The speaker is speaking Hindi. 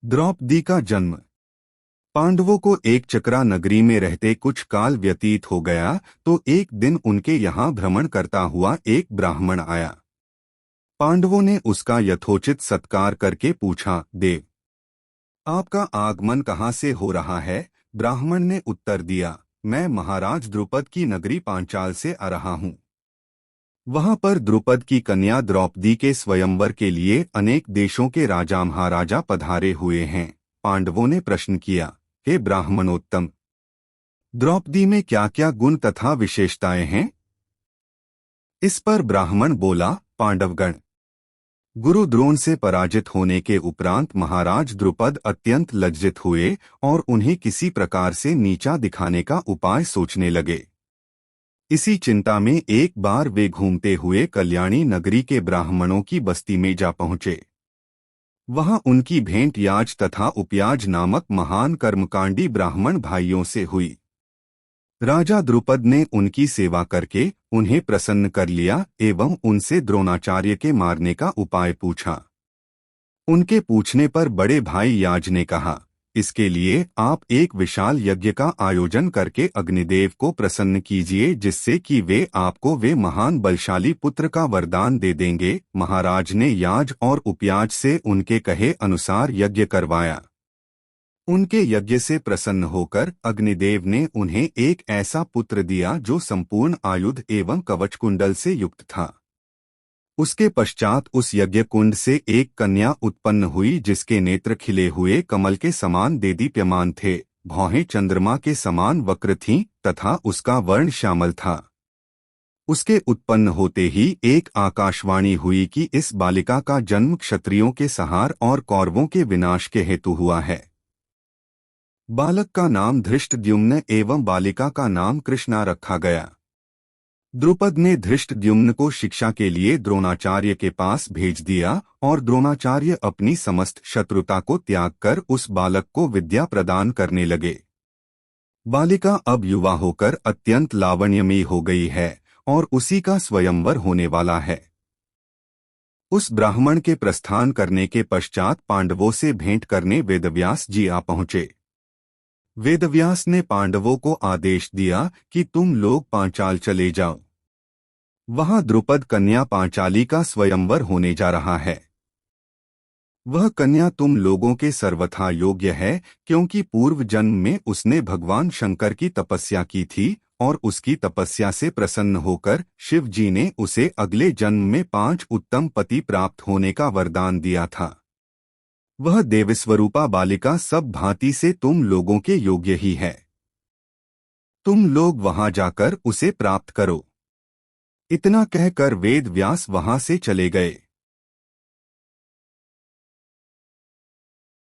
द्रौपदी का जन्म। पांडवों को एक चक्रा नगरी में रहते कुछ काल व्यतीत हो गया तो एक दिन उनके यहाँ भ्रमण करता हुआ एक ब्राह्मण आया। पांडवों ने उसका यथोचित सत्कार करके पूछा, देव, आपका आगमन कहाँ से हो रहा है? ब्राह्मण ने उत्तर दिया, मैं महाराज द्रुपद की नगरी पांचाल से आ रहा हूँ। वहां पर द्रुपद की कन्या द्रौपदी के स्वयंवर के लिए अनेक देशों के राजा महाराजा पधारे हुए हैं। पांडवों ने प्रश्न किया, हे ब्राह्मणोत्तम, द्रौपदी में क्या क्या गुण तथा विशेषताएं हैं? इस पर ब्राह्मण बोला, पांडवगण, गुरु द्रोण से पराजित होने के उपरांत महाराज द्रुपद अत्यंत लज्जित हुए और उन्हें किसी प्रकार से नीचा दिखाने का उपाय सोचने लगे। इसी चिंता में एक बार वे घूमते हुए कल्याणी नगरी के ब्राह्मणों की बस्ती में जा पहुंचे। वहां उनकी भेंट याज तथा उपयाज नामक महान कर्मकांडी ब्राह्मण भाइयों से हुई। राजा द्रुपद ने उनकी सेवा करके उन्हें प्रसन्न कर लिया एवं उनसे द्रोणाचार्य के मारने का उपाय पूछा। उनके पूछने पर बड़े भाई याज ने कहा, इसके लिए आप एक विशाल यज्ञ का आयोजन करके अग्निदेव को प्रसन्न कीजिए, जिससे कि वे आपको वे महान बलशाली पुत्र का वरदान दे देंगे। महाराज ने याज और उपयाज से उनके कहे अनुसार यज्ञ करवाया। उनके यज्ञ से प्रसन्न होकर अग्निदेव ने उन्हें एक ऐसा पुत्र दिया जो संपूर्ण आयुध एवं कवचकुंडल से युक्त था। उसके पश्चात उस यज्ञ कुंड से एक कन्या उत्पन्न हुई जिसके नेत्र खिले हुए कमल के समान देदीप्यमान थे, भौहें चंद्रमा के समान वक्र थीं तथा उसका वर्ण श्यामल था। उसके उत्पन्न होते ही एक आकाशवाणी हुई कि इस बालिका का जन्म क्षत्रियों के संहार और कौरवों के विनाश के हेतु हुआ है। बालक का नाम धृष्टद्युम्न एवं बालिका का नाम कृष्णा रखा गया। द्रुपद ने धृष्टद्युम्न को शिक्षा के लिए द्रोणाचार्य के पास भेज दिया और द्रोणाचार्य अपनी समस्त शत्रुता को त्याग कर उस बालक को विद्या प्रदान करने लगे। बालिका अब युवा होकर अत्यंत लावण्यमयी हो गई है और उसी का स्वयंवर होने वाला है। उस ब्राह्मण के प्रस्थान करने के पश्चात पांडवों से भेंट करने वेदव्यास जी आ पहुंचे। वेदव्यास ने पांडवों को आदेश दिया कि तुम लोग पांचाल चले जाओ। वहां द्रुपद कन्या पांचाली का स्वयंवर होने जा रहा है। वह कन्या तुम लोगों के सर्वथा योग्य है, क्योंकि पूर्व जन्म में उसने भगवान शंकर की तपस्या की थी और उसकी तपस्या से प्रसन्न होकर शिव जी ने उसे अगले जन्म में 5 उत्तम पति प्राप्त होने का वरदान दिया था। वह देवस्वरूपा बालिका सब भांति से तुम लोगों के योग्य ही है। तुम लोग वहां जाकर उसे प्राप्त करो। इतना कहकर वेद व्यास वहां से चले गए।